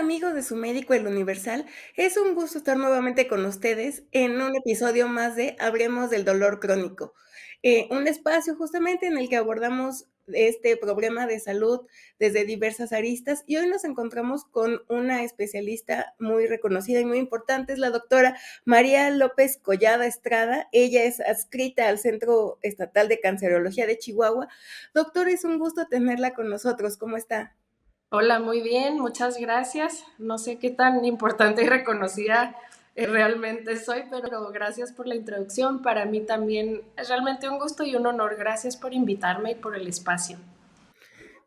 amigos de su médico El Universal, es un gusto estar nuevamente con ustedes en un episodio más de Hablemos del dolor crónico, un espacio justamente en el que abordamos este problema de salud desde diversas aristas y hoy nos encontramos con una especialista muy reconocida y muy importante, es la doctora María López Collada Estrada. Ella es adscrita al Centro Estatal de Cancerología de Chihuahua. Doctora, es un gusto tenerla con nosotros. ¿Cómo está? Hola, muy bien, muchas gracias. No sé qué tan importante y reconocida realmente soy, pero gracias por la introducción. Para mí también es realmente un gusto y un honor. Gracias por invitarme y por el espacio.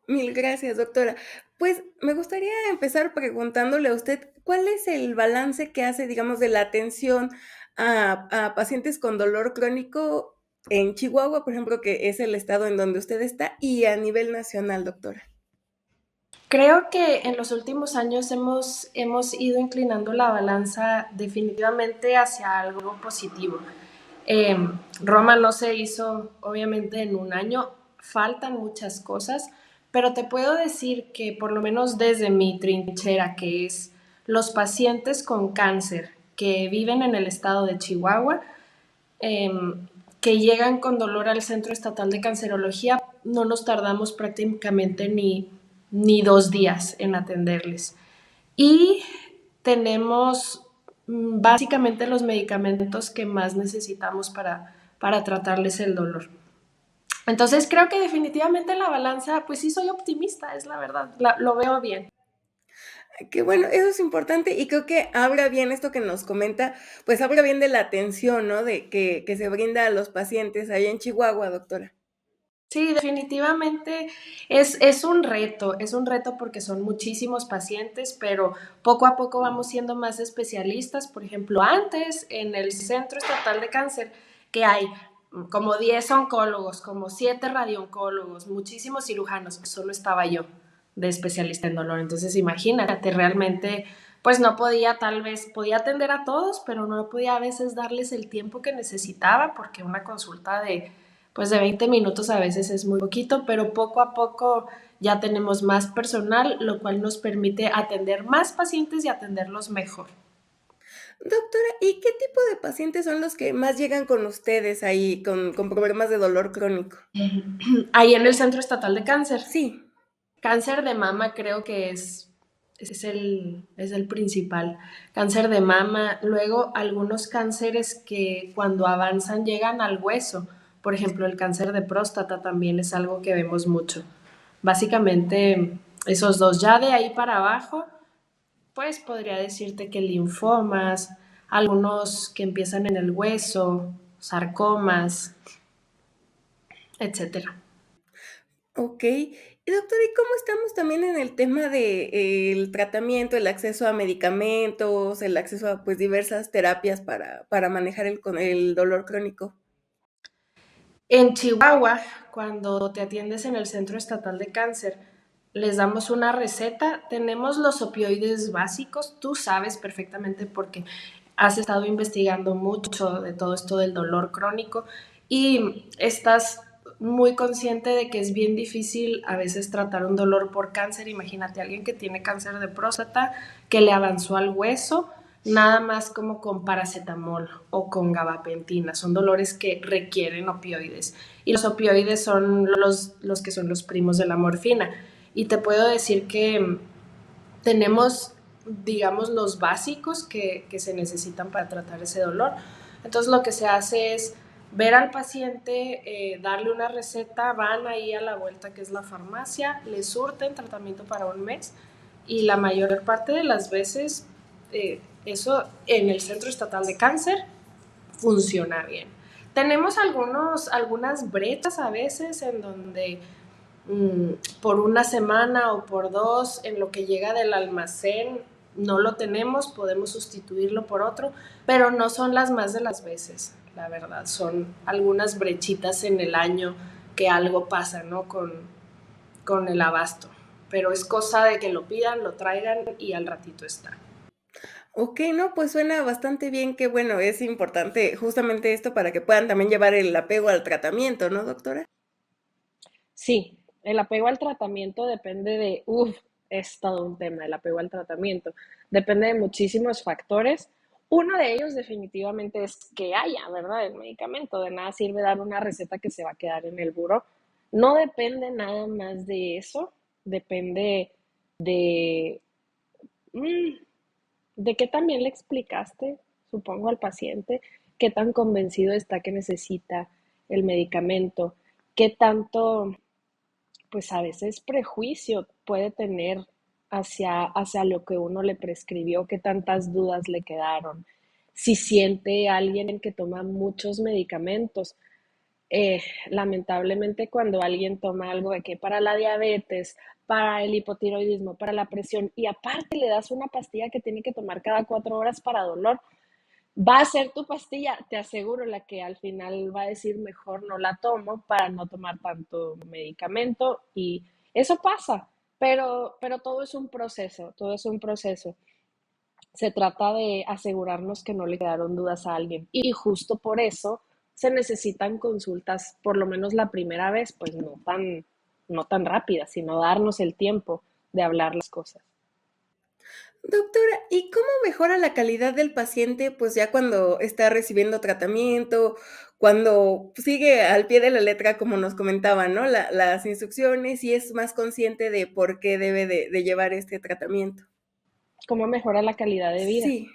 Mil gracias, doctora. Pues me gustaría empezar preguntándole a usted, ¿cuál es el balance que hace, digamos, de la atención a pacientes con dolor crónico en Chihuahua, por ejemplo, que es el estado en donde usted está, y a nivel nacional, doctora? Creo que en los últimos años hemos ido inclinando la balanza definitivamente hacia algo positivo. Eh, Roma no se hizo obviamente en un año, faltan muchas cosas, pero te puedo decir que por lo menos desde mi trinchera, que es los pacientes con cáncer que viven en el estado de Chihuahua, eh, que llegan con dolor al Centro Estatal de Cancerología, no nos tardamos prácticamente ni 2 días en atenderles. Y tenemos básicamente los medicamentos que más necesitamos para tratarles el dolor. Entonces creo que definitivamente la balanza, pues sí soy optimista, es la verdad, lo veo bien. Que bueno, eso es importante y creo que habla bien esto que nos comenta, pues habla bien de la atención, ¿no? De que se brinda a los pacientes allá en Chihuahua, doctora. Sí, definitivamente es un reto porque son muchísimos pacientes, pero poco a poco vamos siendo más especialistas. Por ejemplo, antes en el Centro Estatal de Cáncer, que hay como 10 oncólogos, como 7 radiooncólogos, muchísimos cirujanos, solo estaba yo de especialista en dolor. Entonces, imagínate, realmente, pues no podía, tal vez, podía atender a todos, pero no podía a veces darles el tiempo que necesitaba porque una consulta de 20 minutos a veces es muy poquito, pero poco a poco ya tenemos más personal, lo cual nos permite atender más pacientes y atenderlos mejor. Doctora, ¿y qué tipo de pacientes son los que más llegan con ustedes ahí con problemas de dolor crónico? Ahí en el Centro Estatal de Cáncer, Sí. cáncer de mama creo que es el principal. Cáncer de mama, luego algunos cánceres que cuando avanzan llegan al hueso. Por ejemplo, el cáncer de próstata también es algo que vemos mucho. Básicamente esos dos, ya de ahí para abajo, pues podría decirte que linfomas, algunos que empiezan en el hueso, sarcomas, etcétera. Okey. Y doctora, ¿y cómo estamos también en el tema de, el tratamiento, el acceso a medicamentos, el acceso a, pues, diversas terapias para manejar el dolor crónico? En Chihuahua, cuando te atiendes en el Centro Estatal de Cáncer, les damos una receta. Tenemos los opioides básicos, tú sabes perfectamente porque has estado investigando mucho de todo esto del dolor crónico y estás muy consciente de que es bien difícil a veces tratar un dolor por cáncer. Imagínate a alguien que tiene cáncer de próstata, que le avanzó al hueso, nada más como con paracetamol o con gabapentina. Son dolores que requieren opioides. Y los opioides son los que son los primos de la morfina. Y te puedo decir que tenemos, digamos, los básicos que se necesitan para tratar ese dolor. Entonces lo que se hace es ver al paciente, darle una receta, van ahí a la vuelta que es la farmacia, le surten tratamiento para un mes y la mayor parte de las veces eso en el Centro Estatal de Cáncer funciona bien. Tenemos algunas brechas a veces en donde por una semana o por dos, en lo que llega del almacén, no lo tenemos, podemos sustituirlo por otro, pero no son las más de las veces, la verdad. Son algunas brechitas en el año que algo pasa, ¿no? Con el abasto. Pero es cosa de que lo pidan, lo traigan y al ratito está. Okey, no, pues suena bastante bien, que bueno, es importante justamente esto para que puedan también llevar el apego al tratamiento, ¿no, doctora? Sí, el apego al tratamiento depende de, es todo un tema, el apego al tratamiento. Depende de muchísimos factores. Uno de ellos definitivamente es que haya, ¿verdad? El medicamento. De nada sirve dar una receta que se va a quedar en el buró. No depende nada más de eso, depende de, mm, de qué también le explicaste, supongo, al paciente, qué tan convencido está que necesita el medicamento, qué tanto, pues a veces prejuicio puede tener hacia lo que uno le prescribió, qué tantas dudas le quedaron, si siente alguien que toma muchos medicamentos. Lamentablemente cuando alguien toma algo de que para la diabetes, para el hipotiroidismo, para la presión y aparte le das una pastilla que tiene que tomar cada 4 horas para dolor, va a ser tu pastilla, te aseguro, la que al final va a decir mejor no la tomo para no tomar tanto medicamento y eso pasa, pero todo es un proceso, todo es un proceso. Se trata de asegurarnos que no le quedaron dudas a alguien y justo por eso se necesitan consultas, por lo menos la primera vez, pues no tan rápidas, sino darnos el tiempo de hablar las cosas. Doctora, ¿y cómo mejora la calidad del paciente, pues, ya cuando está recibiendo tratamiento, cuando sigue al pie de la letra, como nos comentaba, ¿no? Las instrucciones y es más consciente de por qué debe de llevar este tratamiento? ¿Cómo mejora la calidad de vida? Sí,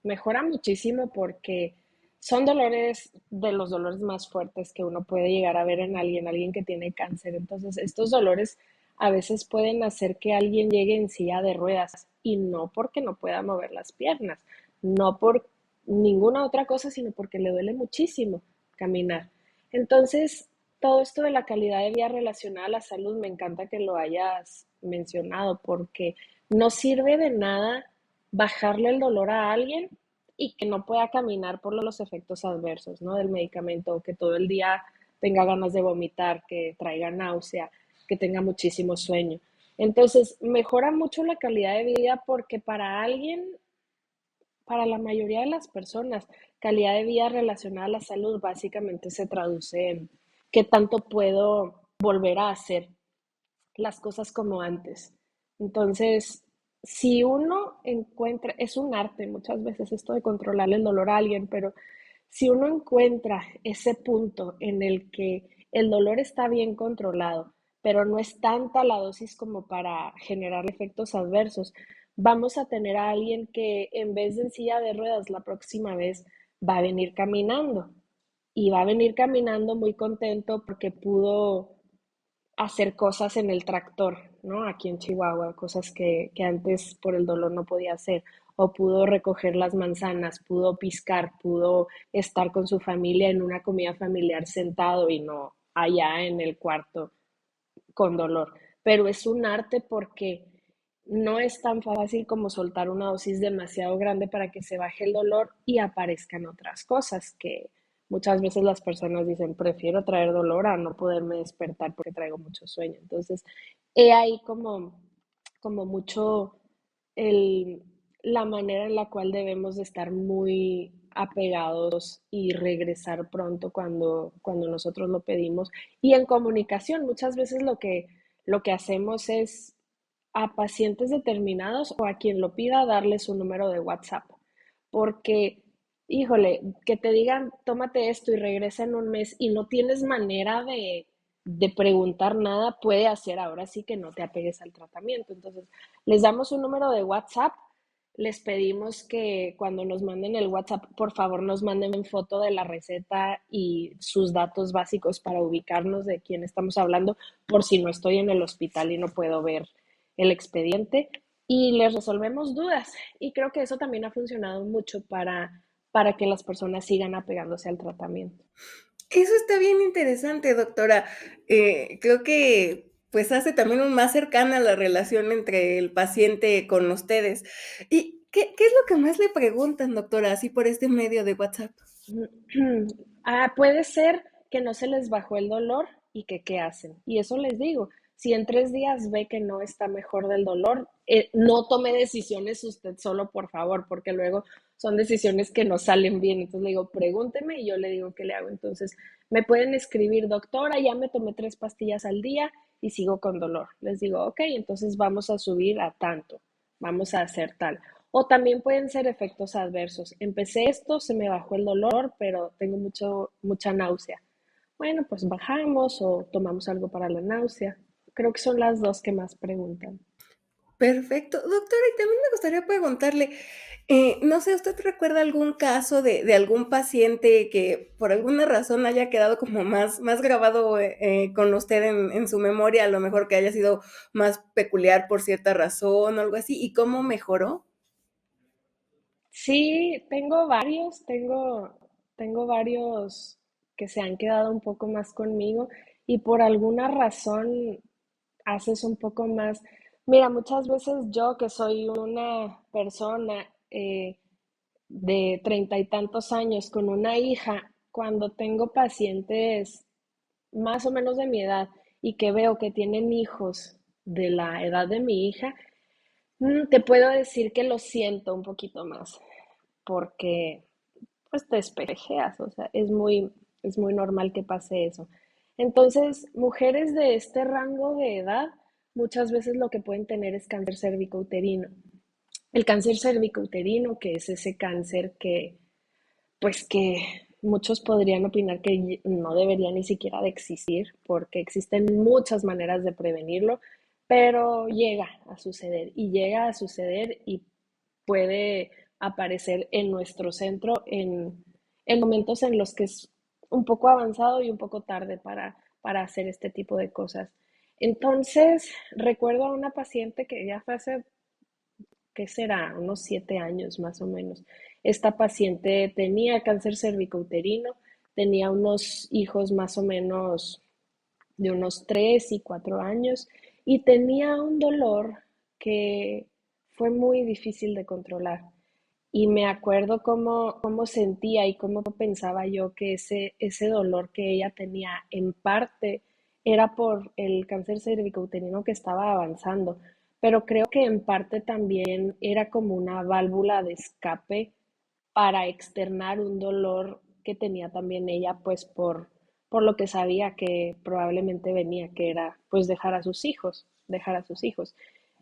Mejora muchísimo porque son dolores de los dolores más fuertes que uno puede llegar a ver en alguien que tiene cáncer. Entonces, estos dolores a veces pueden hacer que alguien llegue en silla de ruedas y no porque no pueda mover las piernas, no por ninguna otra cosa, sino porque le duele muchísimo caminar. Entonces, todo esto de la calidad de vida relacionada a la salud, me encanta que lo hayas mencionado porque no sirve de nada bajarle el dolor a alguien y que no pueda caminar por los efectos adversos, ¿no? Del medicamento, o que todo el día tenga ganas de vomitar, que traiga náusea, que tenga muchísimo sueño. Entonces, mejora mucho la calidad de vida porque para alguien, para la mayoría de las personas, calidad de vida relacionada a la salud básicamente se traduce en qué tanto puedo volver a hacer las cosas como antes. Entonces, si uno encuentra, es un arte muchas veces esto de controlar el dolor a alguien, pero si uno encuentra ese punto en el que el dolor está bien controlado, pero no es tanta la dosis como para generar efectos adversos, vamos a tener a alguien que en vez de en silla de ruedas la próxima vez va a venir caminando y va a venir caminando muy contento porque pudo hacer cosas en el tractor, ¿no? Aquí en Chihuahua, cosas que antes por el dolor no podía hacer. O pudo recoger las manzanas, pudo piscar, pudo estar con su familia en una comida familiar sentado y no allá en el cuarto con dolor. Pero es un arte porque no es tan fácil como soltar una dosis demasiado grande para que se baje el dolor y aparezcan otras cosas que muchas veces las personas dicen, prefiero traer dolor a no poderme despertar porque traigo mucho sueño. Entonces, he ahí como mucho el, la manera en la cual debemos de estar muy apegados y regresar pronto cuando nosotros lo pedimos. Y en comunicación, muchas veces lo que hacemos es a pacientes determinados o a quien lo pida darle su número de WhatsApp. Porque, híjole, que te digan, tómate esto y regresa en un mes y no tienes manera de preguntar nada, puede hacer ahora sí que no te apegues al tratamiento. Entonces, les damos un número de WhatsApp, les pedimos que cuando nos manden el WhatsApp, por favor nos manden foto de la receta y sus datos básicos para ubicarnos de quién estamos hablando, por si no estoy en el hospital y no puedo ver el expediente y les resolvemos dudas. Y creo que eso también ha funcionado mucho para que las personas sigan apegándose al tratamiento. eso está bien interesante, doctora. Creo que, pues, hace también un más cercana la relación entre el paciente con ustedes. ¿Y qué es lo que más le preguntan, doctora, así por este medio de WhatsApp? Puede ser que no se les bajó el dolor y que qué hacen. Y eso les digo, si en 3 días ve que no está mejor del dolor, no tome decisiones usted solo, por favor, porque luego son decisiones que no salen bien. Entonces le digo, pregúnteme y yo le digo qué le hago. Entonces me pueden escribir, doctora, ya me tomé 3 pastillas al día y sigo con dolor. Les digo, ok, entonces vamos a subir a tanto, vamos a hacer tal. O también pueden ser efectos adversos. Empecé esto, se me bajó el dolor, pero tengo mucha náusea. Bueno, pues bajamos o tomamos algo para la náusea. Creo que son las dos que más preguntan. Perfecto. Doctora, y también me gustaría preguntarle, no sé, ¿usted recuerda algún caso de algún paciente que por alguna razón haya quedado como más grabado con usted en su memoria, a lo mejor que haya sido más peculiar por cierta razón o algo así, y cómo mejoró? Sí, tengo varios que se han quedado un poco más conmigo y por alguna razón haces un poco más. Mira, muchas veces yo que soy una persona de 30 y tantos años con una hija, cuando tengo pacientes más o menos de mi edad y que veo que tienen hijos de la edad de mi hija, te puedo decir que lo siento un poquito más porque pues te espejeas, o sea, es muy normal que pase eso. Entonces, mujeres de este rango de edad muchas veces lo que pueden tener es cáncer cervicouterino. El cáncer cervicouterino, que es ese cáncer que muchos podrían opinar que no debería ni siquiera de existir, porque existen muchas maneras de prevenirlo, pero llega a suceder y llega a suceder y puede aparecer en nuestro centro en momentos en los que es un poco avanzado y un poco tarde para hacer este tipo de cosas. Entonces, recuerdo a una paciente que ya fue hace, ¿qué será? Unos 7 años más o menos. Esta paciente tenía cáncer cervicouterino, tenía unos hijos más o menos de unos 3 y 4 años y tenía un dolor que fue muy difícil de controlar. Y me acuerdo cómo sentía y cómo pensaba yo que ese dolor que ella tenía en parte era por el cáncer cervicouterino que estaba avanzando, pero creo que en parte también era como una válvula de escape para externar un dolor que tenía también ella, pues por lo que sabía que probablemente venía, que era pues dejar a sus hijos.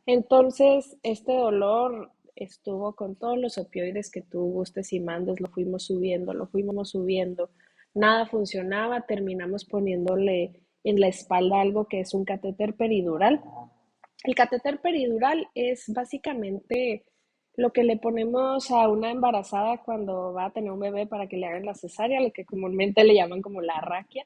Entonces, este dolor estuvo con todos los opioides que tú gustes y mandes, lo fuimos subiendo, nada funcionaba, terminamos poniéndole en la espalda algo que es un catéter peridural. El catéter peridural es básicamente lo que le ponemos a una embarazada cuando va a tener un bebé para que le hagan la cesárea, lo que comúnmente le llaman como la raquia,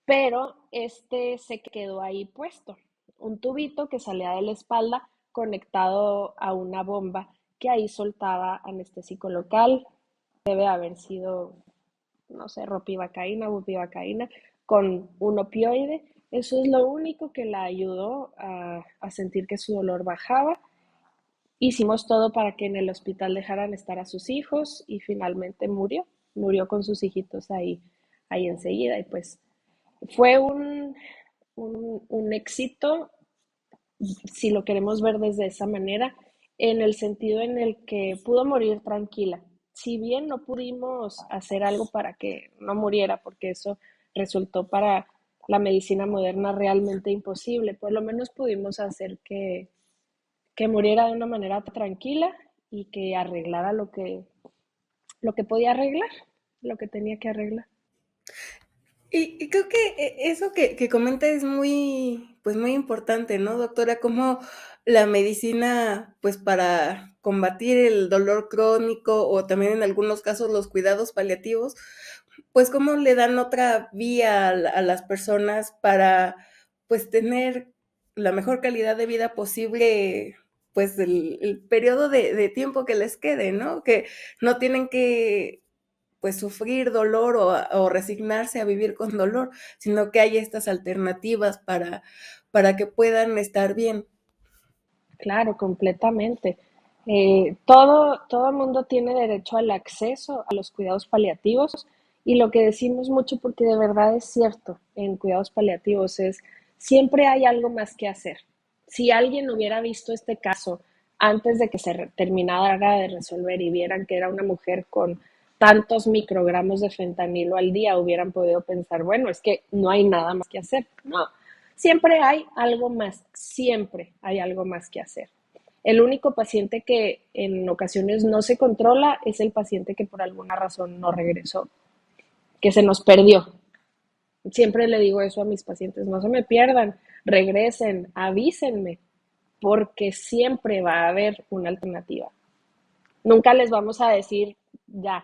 pero este se quedó ahí puesto, un tubito que salía de la espalda conectado a una bomba que ahí soltaba anestésico local, debe haber sido, no sé, ropivacaína, bupivacaína, con un opioide. Eso es lo único que la ayudó a sentir que su dolor bajaba. Hicimos todo para que en el hospital dejaran estar a sus hijos y finalmente murió con sus hijitos ahí enseguida. Y pues fue un éxito, si lo queremos ver desde esa manera, en el sentido en el que pudo morir tranquila. Si bien no pudimos hacer algo para que no muriera, porque eso resultó para la medicina moderna realmente imposible, por lo menos pudimos hacer que muriera de una manera tranquila y que arreglara lo que podía arreglar, lo que tenía que arreglar. Y creo que eso que comenta es muy, pues muy importante, ¿no, doctora? Cómo la medicina, pues para combatir el dolor crónico o también en algunos casos los cuidados paliativos, pues cómo le dan otra vía a las personas para, pues tener la mejor calidad de vida posible, pues el periodo de tiempo que les quede, ¿no? Que no tienen que pues sufrir dolor o resignarse a vivir con dolor, sino que hay estas alternativas para que puedan estar bien. Claro, completamente. Todo el mundo tiene derecho al acceso a los cuidados paliativos y lo que decimos mucho, porque de verdad es cierto, en cuidados paliativos es, siempre hay algo más que hacer, Si alguien hubiera visto este caso antes de que terminara de resolver y vieran que era una mujer con tantos microgramos de fentanilo al día, hubieran podido pensar, bueno, es que no hay nada más que hacer. No, siempre hay algo más, siempre hay algo más que hacer. El único paciente que en ocasiones no se controla es el paciente que por alguna razón no regresó, que se nos perdió. Siempre le digo eso a mis pacientes, no se me pierdan, regresen, avísenme, porque siempre va a haber una alternativa. Nunca les vamos a decir, ya,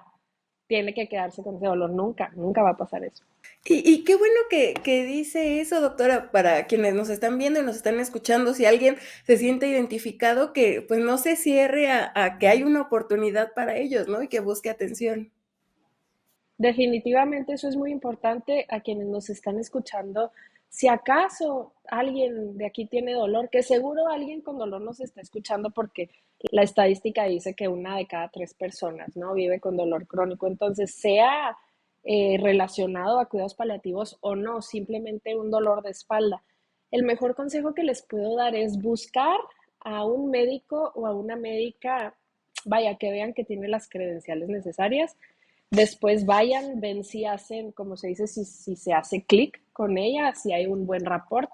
tiene que quedarse con ese dolor, nunca, nunca va a pasar eso. Y qué bueno que dice eso, doctora, para quienes nos están viendo y nos están escuchando, si alguien se siente identificado, que pues no se cierre a que hay una oportunidad para ellos, ¿no? Y que busque atención. Definitivamente eso es muy importante a quienes nos están escuchando. Si acaso alguien de aquí tiene dolor, que seguro alguien con dolor nos está escuchando porque la estadística dice que 1 de cada 3 personas, ¿no?, vive con dolor crónico. Entonces, sea relacionado a cuidados paliativos o no, simplemente un dolor de espalda. El mejor consejo que les puedo dar es buscar a un médico o a una médica, vaya, que vean que tiene las credenciales necesarias. Después vayan, ven si hacen, como se dice, si se hace clic con ella, si hay un buen rapport.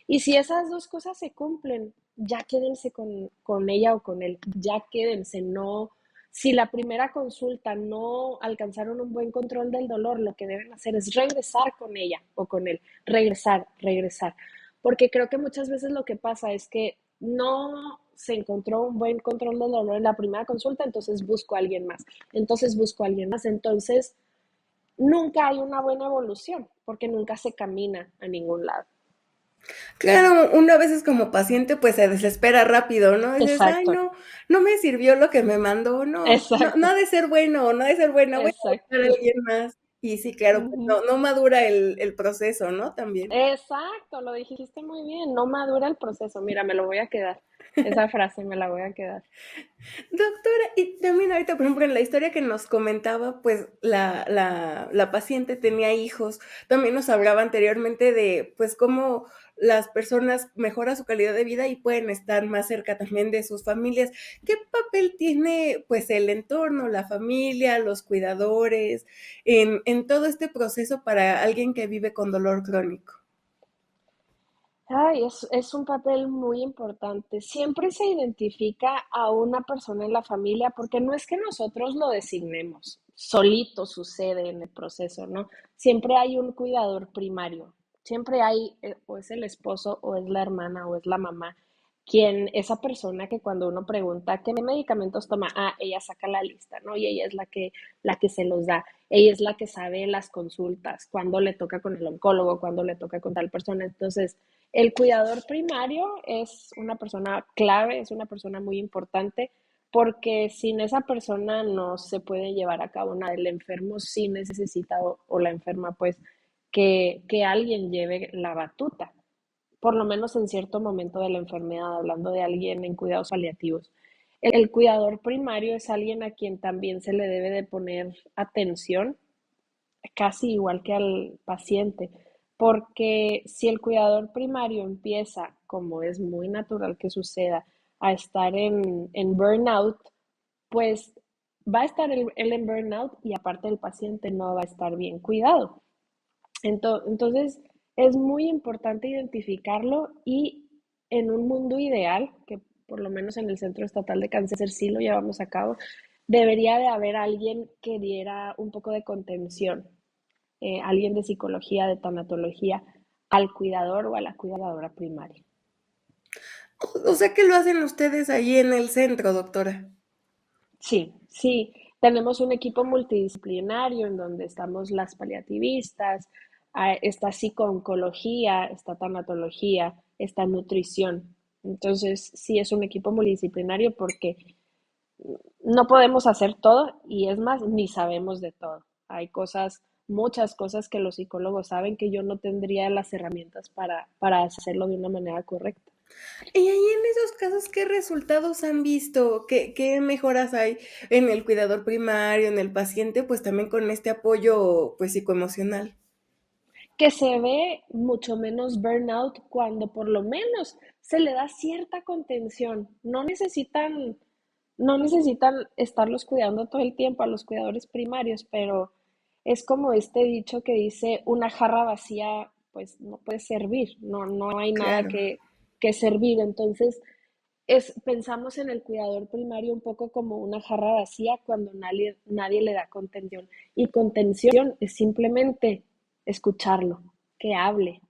Y si esas dos cosas se cumplen, ya quédense con ella o con él, ya quédense, no. Si la primera consulta no alcanzaron un buen control del dolor, lo que deben hacer es regresar con ella o con él, regresar, regresar. Porque creo que muchas veces lo que pasa es que no se encontró un buen control del dolor en la primera consulta, entonces busco a alguien más, entonces busco a alguien más, entonces nunca hay una buena evolución, porque nunca se camina a ningún lado. Claro, uno a veces como paciente pues se desespera rápido, ¿no? Dices, ay, Exacto, no, no me sirvió lo que me mandó, no exacto, ha de ser bueno, no ha de ser buena, voy a buscar a exacto. alguien más. Y sí, claro, pues Ujú. no madura el proceso, ¿no? También. Exacto, lo dijiste muy bien, no madura el proceso. Mira, me lo voy a quedar. Esa frase me la voy a quedar. Doctora, y también ahorita, por ejemplo, en la historia que nos comentaba, pues la paciente tenía hijos. También nos hablaba anteriormente de, pues, cómo las personas mejoran su calidad de vida y pueden estar más cerca también de sus familias. ¿Qué papel tiene, pues, el entorno, la familia, los cuidadores en todo este proceso para alguien que vive con dolor crónico? Ay, es un papel muy importante. Siempre se identifica a una persona en la familia porque no es que nosotros lo designemos, solito sucede en el proceso, ¿no? Siempre hay un cuidador primario, siempre hay, o es el esposo, o es la hermana, o es la mamá, quien, esa persona que cuando uno pregunta qué medicamentos toma, ella saca la lista, ¿no? Y ella es la que se los da. Ella es la que sabe las consultas, cuándo le toca con el oncólogo, cuándo le toca con tal persona. Entonces, el cuidador primario es una persona clave, es una persona muy importante, porque sin esa persona no se puede llevar a cabo nada. El enfermo sí necesita, o la enferma, pues, que alguien lleve la batuta, por lo menos en cierto momento de la enfermedad, hablando de alguien en cuidados paliativos. El cuidador primario es alguien a quien también se le debe de poner atención, casi igual que al paciente, porque si el cuidador primario empieza, como es muy natural que suceda, a estar en burnout, pues va a estar él en burnout y aparte el paciente no va a estar bien cuidado. Entonces, es muy importante identificarlo y en un mundo ideal, que por lo menos en el Centro Estatal de Cáncer sí lo llevamos a cabo, debería de haber alguien que diera un poco de contención, alguien de psicología, de tanatología, al cuidador o a la cuidadora primaria. O sea, que lo hacen ustedes ahí en el centro, doctora. Sí, sí, tenemos un equipo multidisciplinario en donde estamos las paliativistas, está psico-oncología, está tanatología, está nutrición. Entonces, sí es un equipo multidisciplinario porque no podemos hacer todo y es más, ni sabemos de todo. Hay cosas, muchas cosas que los psicólogos saben que yo no tendría las herramientas para hacerlo de una manera correcta. Y ahí en esos casos, ¿qué resultados han visto? ¿Qué mejoras hay en el cuidador primario, en el paciente? Pues también con este apoyo, pues, psicoemocional. Que se ve mucho menos burnout cuando por lo menos se le da cierta contención. No necesitan estarlos cuidando todo el tiempo a los cuidadores primarios, pero es como este dicho que dice, una jarra vacía pues no puede servir, no hay nada Claro. que servir. Entonces, pensamos en el cuidador primario un poco como una jarra vacía cuando nadie le da contención. Y contención es simplemente escucharlo, que hable,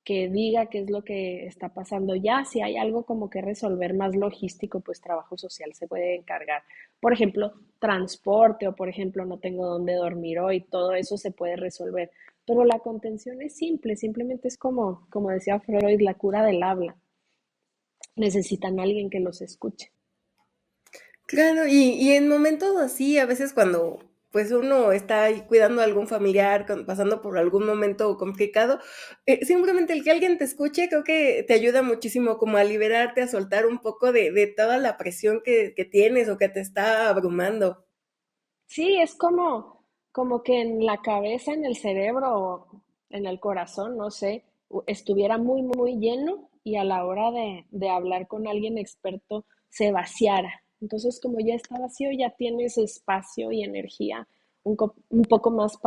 que diga qué es lo que está pasando. Ya si hay algo como que resolver más logístico, pues trabajo social se puede encargar. Por ejemplo, transporte o por ejemplo, no tengo dónde dormir hoy, todo eso se puede resolver. Pero la contención es simple, simplemente es como decía Freud, la cura del habla. Necesitan a alguien que los escuche. Claro, y en momentos así, a veces cuando, pues, uno está ahí cuidando a algún familiar, pasando por algún momento complicado, simplemente el que alguien te escuche, creo que te ayuda muchísimo como a liberarte, a soltar un poco de toda la presión que tienes o que te está abrumando. Sí, es como que en la cabeza, en el cerebro, o en el corazón, no sé, estuviera muy, muy lleno y a la hora de hablar con alguien experto se vaciara. Entonces, como ya está vacío, ya tienes espacio y energía un poco más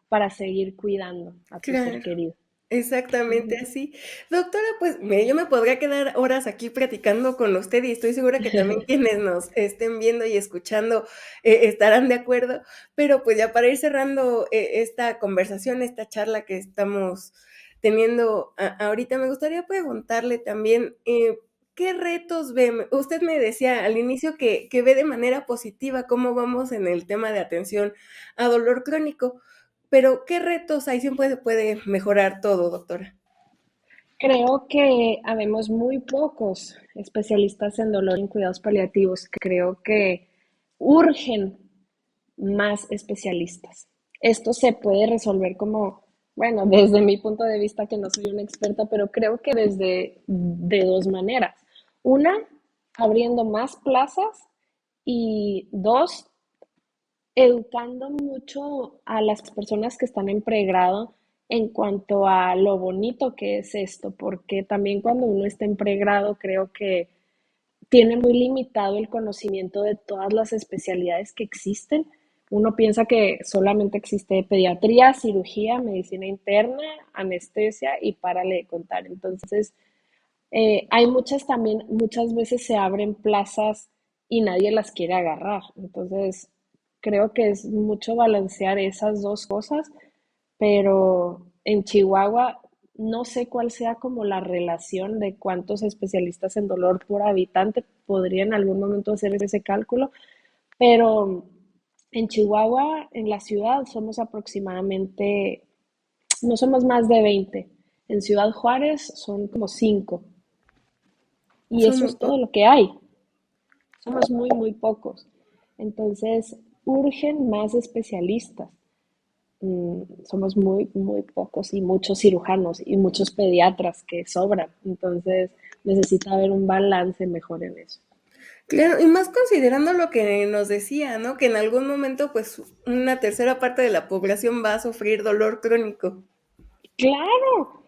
para seguir cuidando a tu ser Claro. querido. Exactamente Ujú. así. Doctora, pues, mire, yo me podría quedar horas aquí platicando con usted y estoy segura que también quienes nos estén viendo y escuchando, estarán de acuerdo, pero, pues, ya para ir cerrando, esta conversación, esta charla que estamos teniendo ahorita, me gustaría preguntarle también, ¿qué retos ve? Usted me decía al inicio que ve de manera positiva cómo vamos en el tema de atención a dolor crónico. Pero, ¿qué retos hay? Siempre se puede mejorar todo, doctora. Creo que habemos muy pocos especialistas en dolor y en cuidados paliativos. Creo que urgen más especialistas. Esto se puede resolver como, bueno, desde mi punto de vista que no soy una experta, pero creo que de dos maneras. Una, abriendo más plazas y dos, educando mucho a las personas que están en pregrado en cuanto a lo bonito que es esto, porque también cuando uno está en pregrado creo que tiene muy limitado el conocimiento de todas las especialidades que existen. Uno piensa que solamente existe pediatría, cirugía, medicina interna, anestesia y párale de contar. Entonces, hay muchas veces se abren plazas y nadie las quiere agarrar. Entonces, creo que es mucho balancear esas dos cosas, pero en Chihuahua no sé cuál sea como la relación de cuántos especialistas en dolor por habitante. Podría en algún momento hacer ese cálculo, pero en Chihuahua, en la ciudad, somos aproximadamente, no somos más de 20. En Ciudad Juárez son como 5. Y Son eso muy es todo pocos. lo que hay. Somos muy, muy pocos. Entonces, urgen más especialistas. Somos muy, muy pocos y muchos cirujanos y muchos pediatras que sobran. Entonces, necesita haber un balance mejor en eso. Claro, y más considerando lo que nos decía, ¿no? Que en algún momento, pues, una tercera parte de la población va a sufrir dolor crónico. Claro,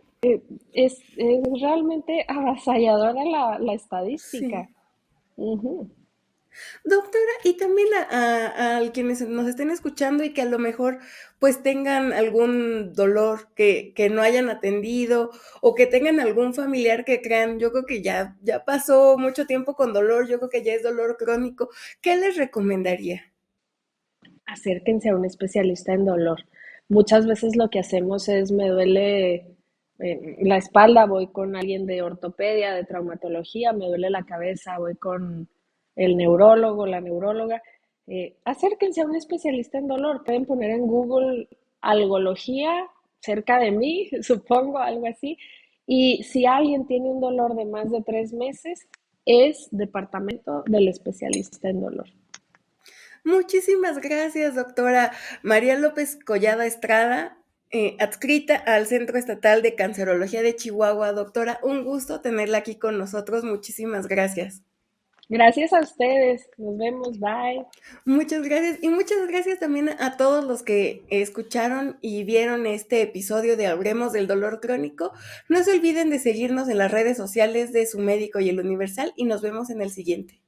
es realmente avasalladora la estadística. Sí. Ujú. Doctora, y también a quienes nos estén escuchando y que a lo mejor, pues, tengan algún dolor que no hayan atendido, o que tengan algún familiar que crean, yo creo que ya pasó mucho tiempo con dolor, yo creo que ya es dolor crónico, ¿qué les recomendaría? Acérquense a un especialista en dolor. Muchas veces lo que hacemos es, me duele la espalda, voy con alguien de ortopedia, de traumatología, me duele la cabeza, voy con el neurólogo, la neuróloga. Acérquense a un especialista en dolor. Pueden poner en Google algología cerca de mí, supongo, algo así. Y si alguien tiene un dolor de más de 3 meses, es departamento del especialista en dolor. Muchísimas gracias, doctora María López Collada Estrada, adscrita al Centro Estatal de Cancerología de Chihuahua. Doctora, un gusto tenerla aquí con nosotros. Muchísimas gracias. Gracias a ustedes. Nos vemos. Bye. Muchas gracias y muchas gracias también a todos los que escucharon y vieron este episodio de Hablemos del Dolor Crónico. No se olviden de seguirnos en las redes sociales de Su Médico y el Universal y nos vemos en el siguiente.